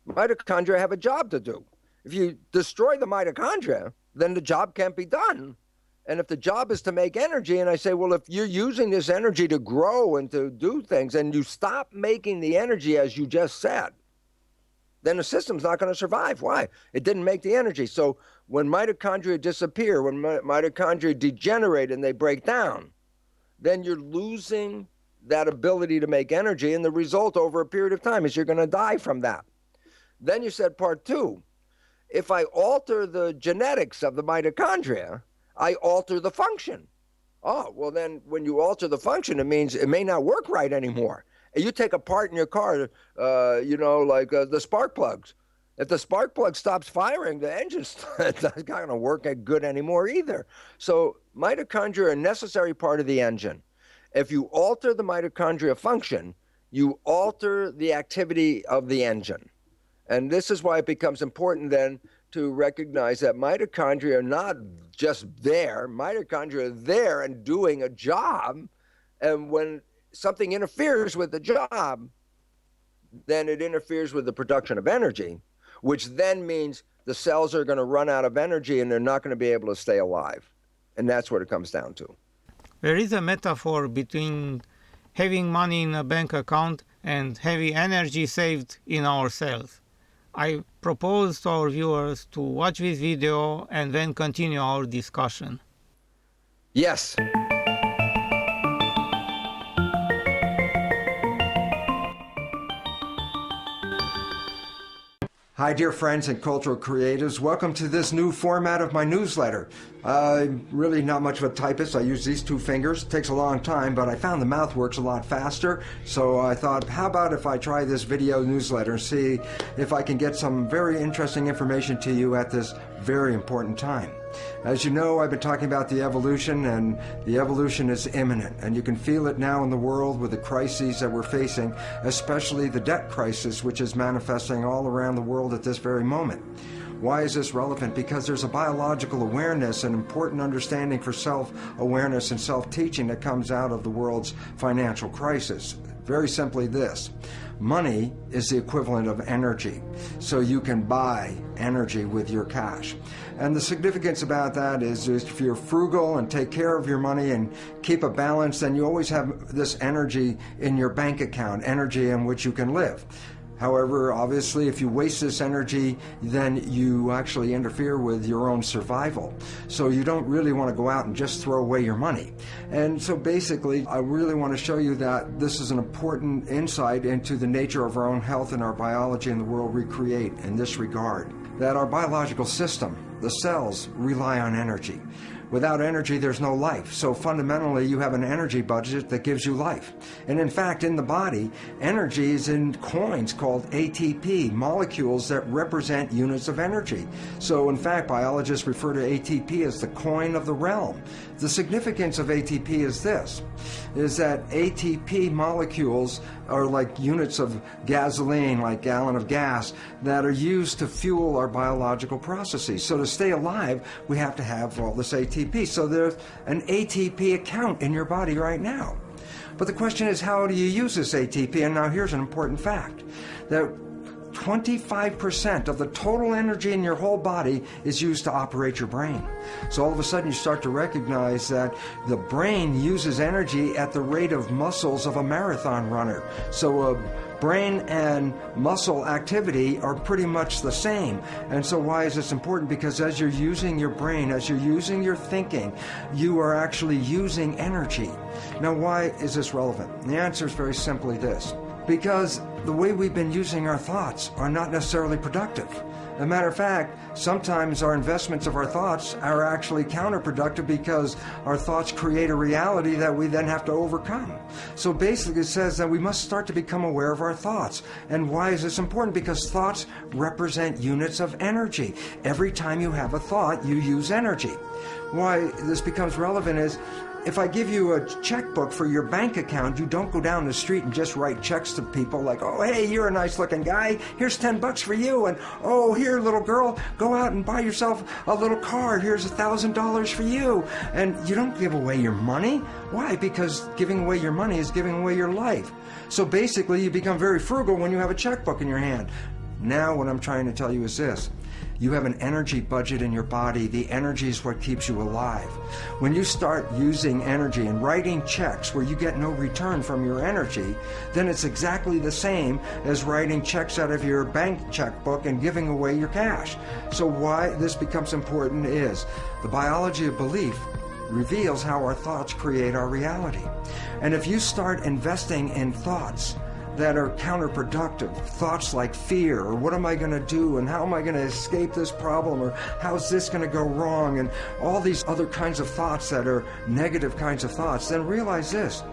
B: Mitochondria have a job to do. If you destroy the mitochondria, then the job can't be done. And if the job is to make energy, and I say, well, if you're using this energy to grow and to do things, and you stop making the energy as you just said, then the system's not going to survive. Why? It didn't make the energy. So when mitochondria disappear, when mitochondria degenerate and they break down, then you're losing that ability to make energy, and the result over a period of time is you're going to die from that. Then you said part two, if I alter the genetics of the mitochondria, I alter the function. Oh, well then when you alter the function, it means it may not work right anymore. You take a part in your car, like the spark plugs. If the spark plug stops firing, the engine's not going to work good anymore either. So mitochondria are a necessary part of the engine. If you alter the mitochondria function, you alter the activity of the engine. And this is why it becomes important then to recognize that mitochondria are not just there. Mitochondria are there and doing a job. And when something interferes with the job, then it interferes with the production of energy, which then means the cells are going to run out of energy and they're not going to be able to stay alive. And that's what it comes down to.
A: There is a metaphor between having money in a bank account and having energy saved in our cells. I propose to our viewers to watch this video and then continue our discussion.
B: Yes. Hi, dear friends and cultural creatives. Welcome to this new format of my newsletter. I'm really not much of a typist. I use these two fingers. It takes a long time, but I found the mouth works a lot faster. So I thought, how about if I try this video newsletter and see if I can get some very interesting information to you at this very important time. As you know, I've been talking about the evolution, and the evolution is imminent, and you can feel it now in the world with the crises that we're facing, especially the debt crisis, which is manifesting all around the world at this very moment. Why is this relevant? Because there's a biological awareness and important understanding for self-awareness and self-teaching that comes out of the world's financial crisis. Very simply this. Money is the equivalent of energy, so you can buy energy with your cash. And the significance about that is if you're frugal and take care of your money and keep a balance, then you always have this energy in your bank account, energy in which you can live.
C: However, obviously, if you waste this energy, then you actually interfere with your own survival. So you don't really want to go out and just throw away your money. And so basically, I really want to show you that this is an important insight into the nature of our own health and our biology and the world we create in this regard. That our biological system, the cells, rely on energy. Without energy, there's no life. So fundamentally, you have an energy budget that gives you life. And in fact, in the body, energy is in coins called ATP, molecules that represent units of energy. So in fact, biologists refer to ATP as the coin of the realm. The significance of ATP is this, is that ATP molecules are like units of gasoline, like gallon of gas, that are used to fuel our biological processes. So to stay alive, we have to have all this ATP. So there's an ATP account in your body right now. But the question is, how do you use this ATP? And now here's an important fact, that 25% of the total energy in your whole body is used to operate your brain. So all of a sudden you start to recognize that the brain uses energy at the rate of muscles of a marathon runner. So brain and muscle activity are pretty much the same. And so why is this important? Because as you're using your brain, as you're using your thinking, you are actually using energy. Now, why is this relevant? The answer is very simply this. Because the way we've been using our thoughts are not necessarily productive. As a matter of fact, sometimes our investments of our thoughts are actually counterproductive because our thoughts create a reality that we then have to overcome. So basically it says that we must start to become aware of our thoughts. And why is this important? Because thoughts represent units of energy. Every time you have a thought, you use energy. Why this becomes relevant is, if I give you a checkbook for your bank account, you don't go down the street and just write checks to people like, oh, hey, you're a nice looking guy, here's $10 for you, and oh, here, little girl, go out and buy yourself a little car, here's $1,000 for you. And you don't give away your money. Why? Because giving away your money is giving away your life. So basically, you become very frugal when you have a checkbook in your hand. Now what I'm trying to tell you is this. You have an energy budget in your body. The energy is what keeps you alive. When you start using energy and writing checks where you get no return from your energy, then it's exactly the same as writing checks out of your bank checkbook and giving away your cash. So why this becomes important is the biology of belief reveals how our thoughts create our reality. And if you start investing in thoughts that are counterproductive, thoughts like fear, or what am I going to do, and how am I going to escape this problem, or how's this going to go wrong, and all these other kinds of thoughts that are negative kinds of thoughts, then realize this,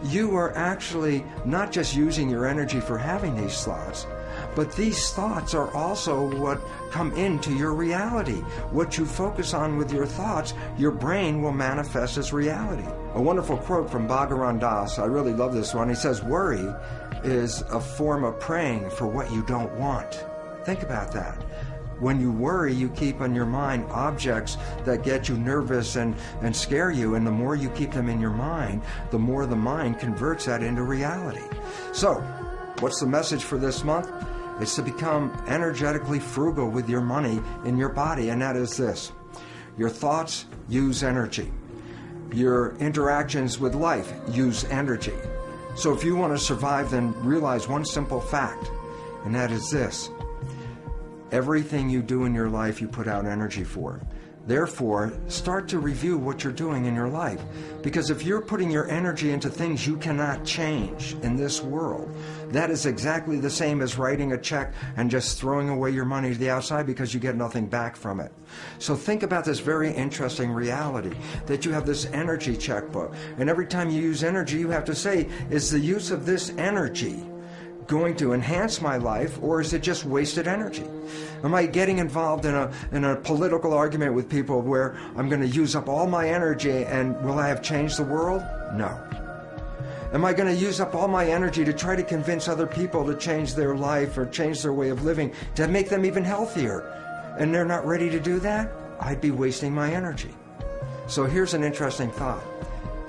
C: you are actually not just using your energy for having these thoughts, but these thoughts are also what come into your reality. What you focus on with your thoughts, your brain will manifest as reality. A wonderful quote from Bhagavan Das, I really love this one. He says, worry is a form of praying for what you don't want. Think about that. When you worry, you keep on your mind objects that get you nervous and scare you, and the more you keep them in your mind, the more the mind converts that into reality. So, what's the message for this month? It's to become energetically frugal with your money in your body, and that is this. Your thoughts use energy. Your interactions with life use energy. So if you want to survive, then realize one simple fact, and that is this. Everything you do in your life, you put out energy for. Therefore, start to review what you're doing in your life. Because if you're putting your energy into things you cannot change in this world, that is exactly the same as writing a check and just throwing away your money to the outside because you get nothing back from it. So think about this very interesting reality, that you have this energy checkbook. And every time you use energy, you have to say, is the use of this energy going to enhance my life, or is it just wasted energy? Am I getting involved in a political argument with people where I'm going to use up all my energy, and will I have changed the world? No. Am I going to use up all my energy to try to convince other people to change their life or change their way of living to make them even healthier, and they're not ready to do that? I'd be wasting my energy. So here's an interesting thought.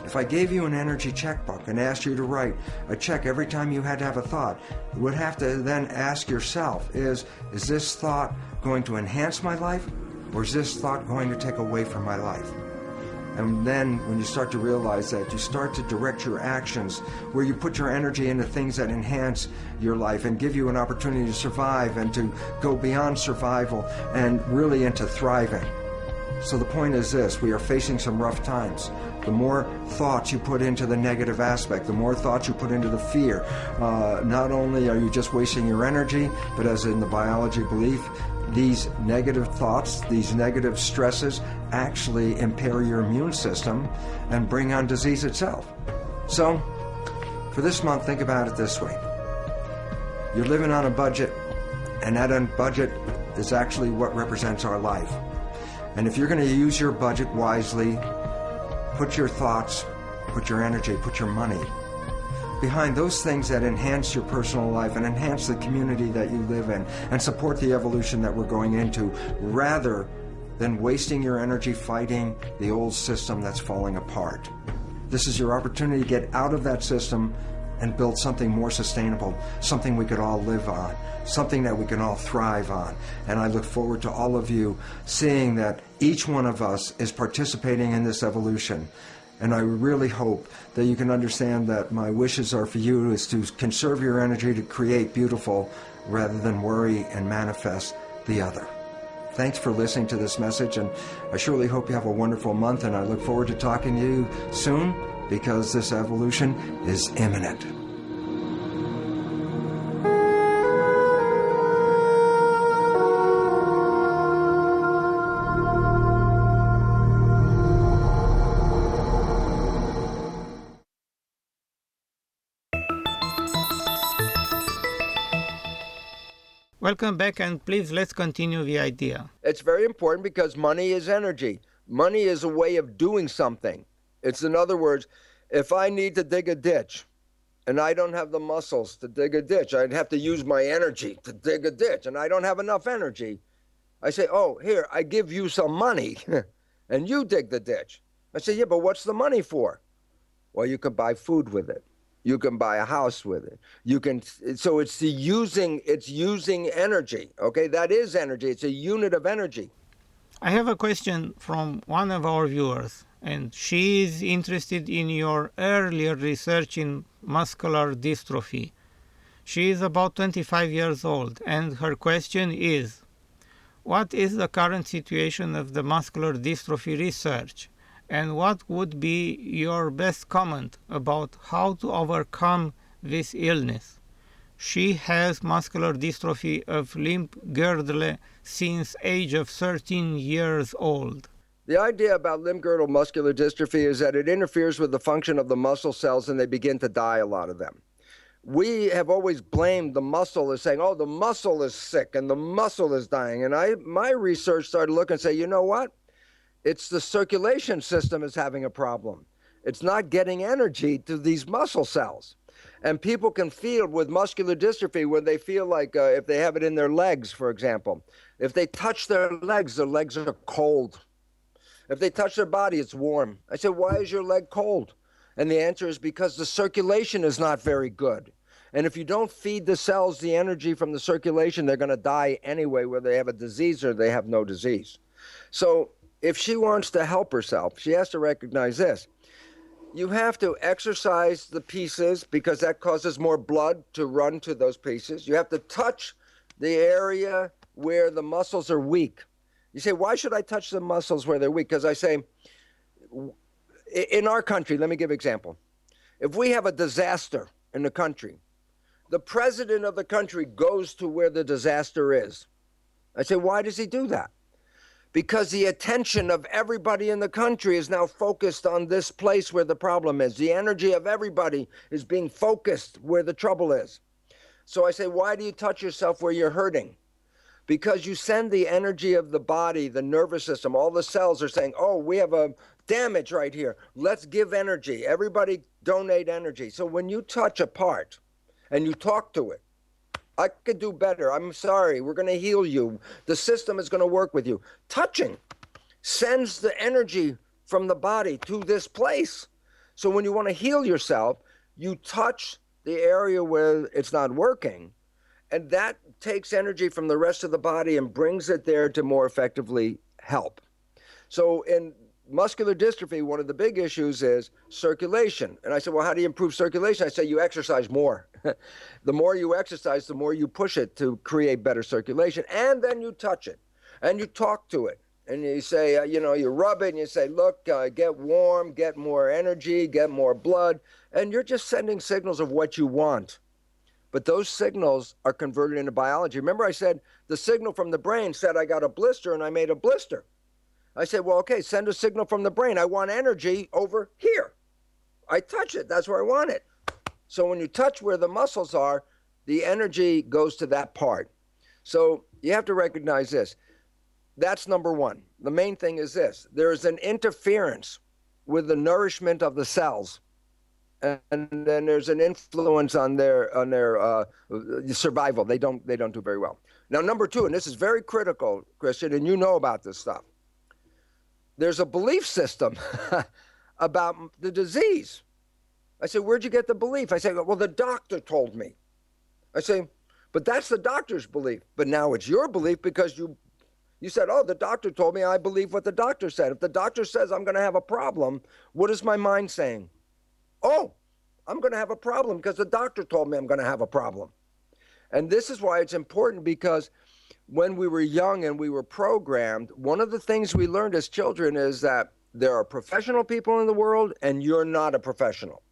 C: If I gave you an energy checkbook and asked you to write a check every time you had to have a thought, you would have to then ask yourself, is this thought going to enhance my life, or is this thought going to take away from my life? And then when you start to realize that, you start to direct your actions where you put your energy into things that enhance your life and give you an opportunity to survive and to go beyond survival and really into thriving. So the point is this: we are facing some rough times. The more thoughts you put into the negative aspect, the more thoughts you put into the fear, not only are you just wasting your energy, but as in the Biologie belief, these negative thoughts, these negative stresses actually impair your immune system and bring on disease itself. So, for this month, think about it this way. You're living on a budget, and that budget is actually what represents our life. And if you're going to use your budget wisely, put your thoughts, put your energy, put your money behind those things that enhance your personal life and enhance the community that you live in and support the evolution that we're going into, rather than wasting your energy fighting the old system that's falling apart. This is your opportunity to get out of that system and build something more sustainable, something we could all live on, something that we can all thrive on. And I look forward to all of you seeing that each one of us is participating in this evolution. And I really hope that you can understand that my wishes are for you is to conserve your energy to create beautiful rather than worry and manifest the other. Thanks for listening to this message, and I surely hope you have a wonderful month, and I look forward to talking to you soon, because this evolution is imminent.
A: Welcome back, and please let's continue the idea.
B: It's very important because money is energy. Money is a way of doing something. It's, in other words, if I need to dig a ditch and I don't have the muscles to dig a ditch, I'd have to use my energy to dig a ditch, and I don't have enough energy. I say, oh, here, I give you some money and you dig the ditch. I say, yeah, but what's the money for? Well, you can buy food with it. You can buy a house with it. You can, so it's using energy. Okay, that is energy. It's a unit of energy.
A: I have a question from one of our viewers, and she is interested in your earlier research in muscular dystrophy. She is about 25 years old, and her question is, what is the current situation of the muscular dystrophy research? And what would be your best comment about how to overcome this illness? She has muscular dystrophy of limb girdle since age of 13 years old.
B: The idea about limb-girdle muscular dystrophy is that it interferes with the function of the muscle cells and they begin to die, a lot of them. We have always blamed the muscle as saying, oh, the muscle is sick and the muscle is dying. And my research started looking and say, you know what? It's the circulation system is having a problem. It's not getting energy to these muscle cells. And people can feel with muscular dystrophy when they feel like if they have it in their legs, for example, if they touch their legs are cold. If they touch their body, it's warm. I said, why is your leg cold? And the answer is because the circulation is not very good. And if you don't feed the cells the energy from the circulation, they're going to die anyway, whether they have a disease or they have no disease. So if she wants to help herself, she has to recognize this. You have to exercise the pieces because that causes more blood to run to those pieces. You have to touch the area where the muscles are weak. You say, why should I touch the muscles where they're weak? Because I say, in our country, let me give an example. If we have a disaster in the country, the president of the country goes to where the disaster is. I say, why does he do that? Because the attention of everybody in the country is now focused on this place where the problem is. The energy of everybody is being focused where the trouble is. So I say, why do you touch yourself where you're hurting? Because you send the energy of the body, the nervous system, all the cells are saying, oh, we have a damage right here. Let's give energy. Everybody donate energy. So when you touch a part and you talk to it, I could do better. I'm sorry. We're going to heal you. The system is going to work with you. Touching sends the energy from the body to this place. So when you want to heal yourself, you touch the area where it's not working, and that takes energy from the rest of the body and brings it there to more effectively help. So in muscular dystrophy, one of the big issues is circulation. And I said, well, how do you improve circulation? I say, you exercise more. The more you exercise, the more you push it to create better circulation. And then you touch it and you talk to it. And you say, you rub it and you say, look, get warm, get more energy, get more blood. And you're just sending signals of what you want. But those signals are converted into biology. Remember I said the signal from the brain said I got a blister and I made a blister. I said, well, okay, send a signal from the brain. I want energy over here. I touch it. That's where I want it. So when you touch where the muscles are, the energy goes to that part. So you have to recognize this. That's number one. The main thing is this. There is an interference with the nourishment of the cells. And then there's an influence on their survival. They don't do very well. Now, number two, and this is very critical, Christian, and you know about this stuff. There's a belief system about the disease. I say, where'd you get the belief? I say, well, the doctor told me. I say, but that's the doctor's belief. But now it's your belief because you said, oh, the doctor told me, I believe what the doctor said. If the doctor says I'm going to have a problem, what is my mind saying? Oh, I'm going to have a problem because the doctor told me I'm going to have a problem. And this is why it's important, because when we were young and we were programmed, one of the things we learned as children is that there are professional people in the world and you're not a professional.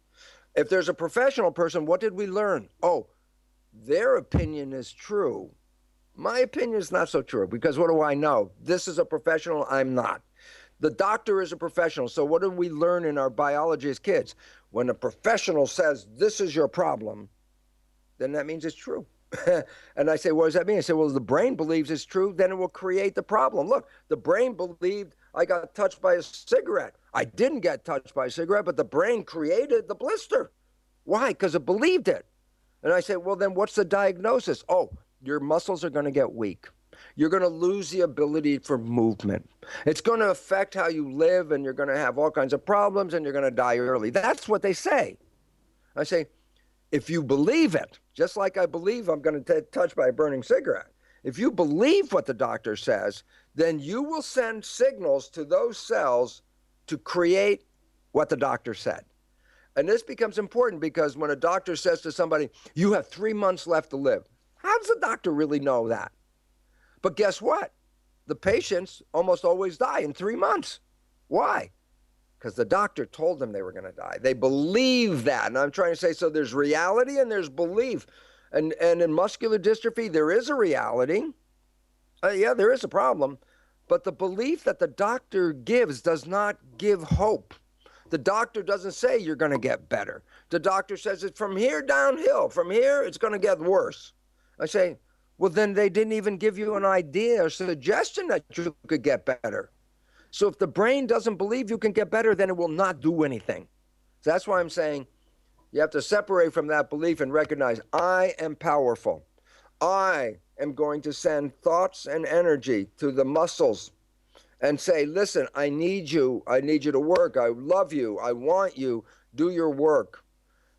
B: If there's a professional person, what did we learn? Oh, their opinion is true. My opinion is not so true, because what do I know? This is a professional, I'm not. The doctor is a professional. So what did we learn in our biology as kids? When a professional says, this is your problem, then that means it's true. And I say, what does that mean? I say, well, the brain believes it's true, then it will create the problem. Look, the brain believed I got touched by a cigarette. I didn't get touched by a cigarette, but the brain created the blister. Why? Because it believed it. And I say, well, then what's the diagnosis? Oh, your muscles are going to get weak. You're going to lose the ability for movement. It's going to affect how you live, and you're going to have all kinds of problems, and you're going to die early. That's what they say. I say, if you believe it, just like I believe I'm going to get touched by a burning cigarette, if you believe what the doctor says, then you will send signals to those cells to create what the doctor said. And this becomes important because when a doctor says to somebody, you have 3 months left to live, how does the doctor really know that? But guess what? The patients almost always die in 3 months. Why? Because the doctor told them they were going to die. They believe that. And I'm trying to say, so there's reality and there's belief. And in muscular dystrophy, there is a reality. Yeah, there is a problem. But the belief that the doctor gives does not give hope. The doctor doesn't say you're going to get better. The doctor says it's from here downhill. From here, it's going to get worse. I say, well, then they didn't even give you an idea or suggestion that you could get better. So if the brain doesn't believe you can get better, then it will not do anything. So that's why I'm saying you have to separate from that belief and recognize I am powerful. I am going to send thoughts and energy to the muscles and say, listen, I need you. I need you to work. I love you. I want you. Do your work.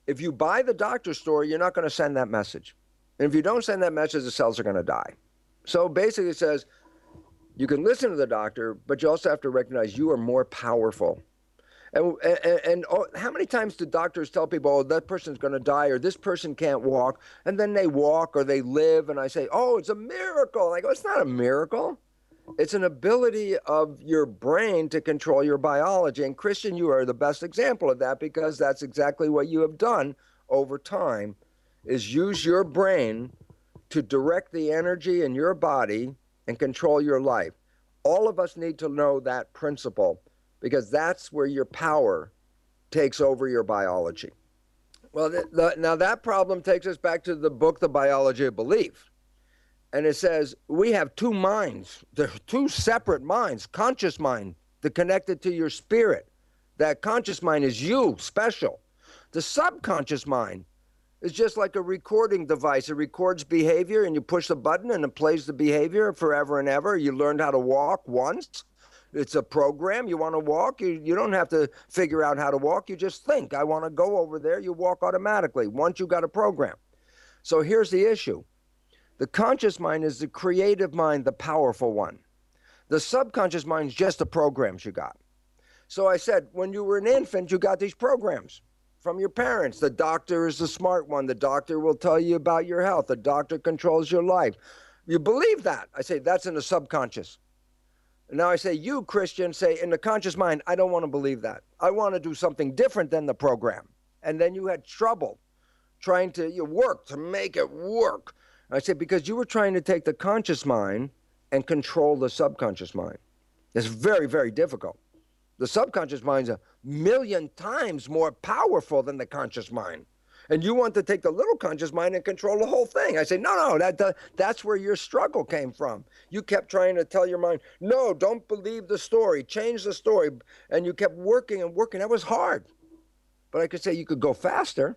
B: If you buy the doctor's story, you're not going to send that message. And if you don't send that message, the cells are going to die. So basically it says, you can listen to the doctor, but you also have to recognize you are more powerful. And how many times do doctors tell people, oh, that person's going to die, or this person can't walk, and then they walk or they live, and I say, oh, it's a miracle. I go, it's not a miracle. It's an ability of your brain to control your biology. And Christian, you are the best example of that, because that's exactly what you have done over time, is use your brain to direct the energy in your body and control your life. All of us need to know that principle, because that's where your power takes over your biology. Well, now that problem takes us back to the book, The Biology of Belief. And it says, we have two minds. There are two separate minds. Conscious mind, the connected to your spirit. That conscious mind is you, special. The subconscious mind is just like a recording device. It records behavior, and you push the button and it plays the behavior forever and ever. You learned how to walk once. It's a program. You want to walk. You don't have to figure out how to walk. You just think, I want to go over there. You walk automatically once you got a program. So here's the issue. The conscious mind is the creative mind, the powerful one. The subconscious mind is just the programs you got. So I said, when you were an infant, you got these programs from your parents. The doctor is the smart one. The doctor will tell you about your health. The doctor controls your life. You believe that. I say, that's in the subconscious. And now I say, you, Christian, say, in the conscious mind, I don't want to believe that. I want to do something different than the program. And then you had trouble trying to work to make it work. I say, because you were trying to take the conscious mind and control the subconscious mind. It's very, very difficult. The subconscious mind's 1,000,000 times more powerful than the conscious mind. And you want to take the little conscious mind and control the whole thing. I say, no, that's where your struggle came from. You kept trying to tell your mind, no, don't believe the story, change the story. And you kept working and working. That was hard. But I could say you could go faster.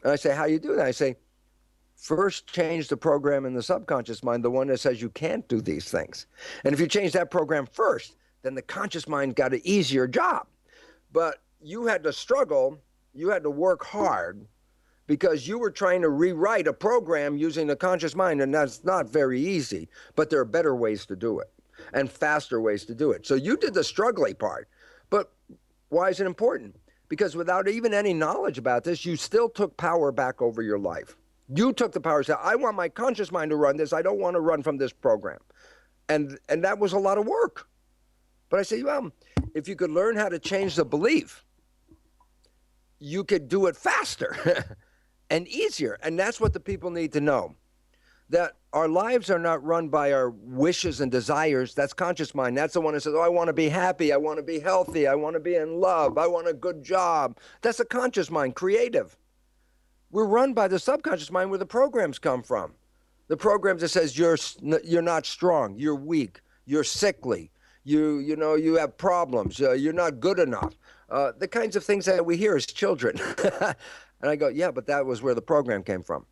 B: And I say, how you do that? I say, first change the program in the subconscious mind, the one that says you can't do these things. And if you change that program first, then the conscious mind got an easier job. But you had to struggle, you had to work hard, because you were trying to rewrite a program using the conscious mind, and that's not very easy, but there are better ways to do it, and faster ways to do it. So you did the struggling part. But why is it important? Because without even any knowledge about this, you still took power back over your life. You took the power and said, I want my conscious mind to run this. I don't want to run from this program. And that was a lot of work. But I say, well, if you could learn how to change the belief, you could do it faster and easier. And that's what the people need to know, that our lives are not run by our wishes and desires. That's conscious mind. That's the one that says, oh, I want to be happy. I want to be healthy. I want to be in love. I want a good job. That's a conscious mind, creative. We're run by the subconscious mind, where the programs come from. The programs that says you're not strong, you're weak, you're sickly, you have problems, you're not good enough. The kinds of things that we hear as children. And I go, yeah, but that was where the program came from.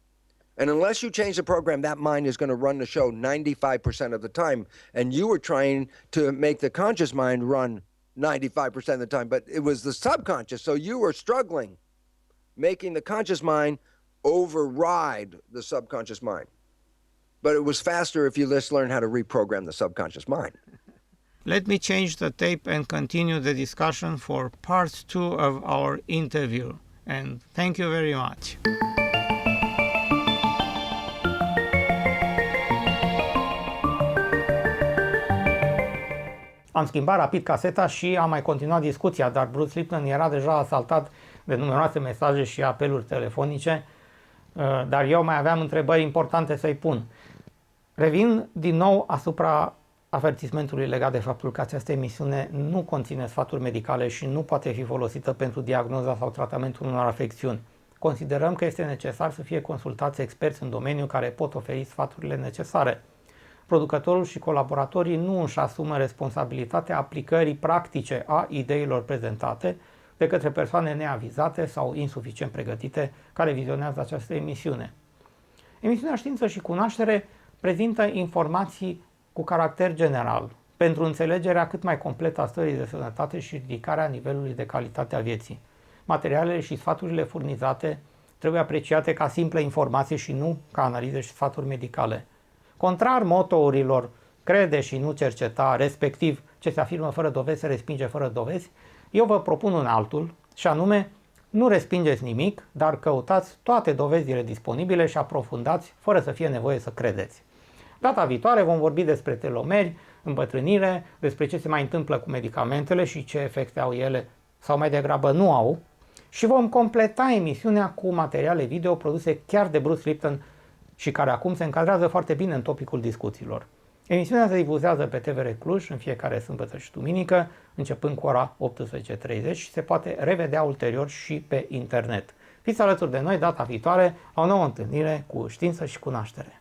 B: And unless you change the program, that mind is going to run the show 95% of the time. And you were trying to make the conscious mind run 95% of the time, but it was the subconscious. So you were struggling, making the conscious mind override the subconscious mind. But it was faster if you just learn how to reprogram the subconscious mind.
A: Let me change the tape and continue the discussion for part 2 of our interview. And thank you very much. Am schimbat rapid caseta și am mai continuat discuția, dar Bruce Lipton era deja asaltat de numeroase mesaje și apeluri telefonice, dar eu mai aveam întrebări importante să-i pun. Revin din nou asupra avertismentului legat de faptul că această emisiune nu conține sfaturi medicale și nu poate fi folosită pentru diagnoza sau tratamentul unor afecțiuni. Considerăm că este necesar să fie consultați experți în domeniu care pot oferi sfaturile necesare. Producătorul și colaboratorii nu își asumă responsabilitatea aplicării practice a ideilor prezentate de către persoane neavizate sau insuficient pregătite care vizionează această emisiune. Emisiunea Știință și Cunoaștere prezintă informații cu caracter general pentru înțelegerea cât mai completă a stării de sănătate și ridicarea nivelului de calitate a vieții. Materialele și sfaturile furnizate trebuie apreciate ca simple informații și nu ca analize și sfaturi medicale. Contrar motourilor crede și nu cerceta, respectiv ce se afirmă fără dovezi se respinge fără dovezi, eu vă propun un altul, și anume, nu respingeți nimic, dar căutați toate dovezile disponibile și aprofundați fără să fie nevoie să credeți. Data viitoare vom vorbi despre telomeri, îmbătrânire, despre ce se mai întâmplă cu medicamentele și ce efecte au ele sau mai degrabă nu au, și vom completa emisiunea cu materiale video produse chiar de Bruce Lipton și care acum se încadrează foarte bine în topicul discuțiilor. Emisiunea se difuzează pe TVR Cluj în fiecare sâmbătă și duminică, începând cu ora 18:30 și se poate revedea ulterior și pe internet. Fiți alături de noi data viitoare la o nouă întâlnire cu Știință și Cunoaștere.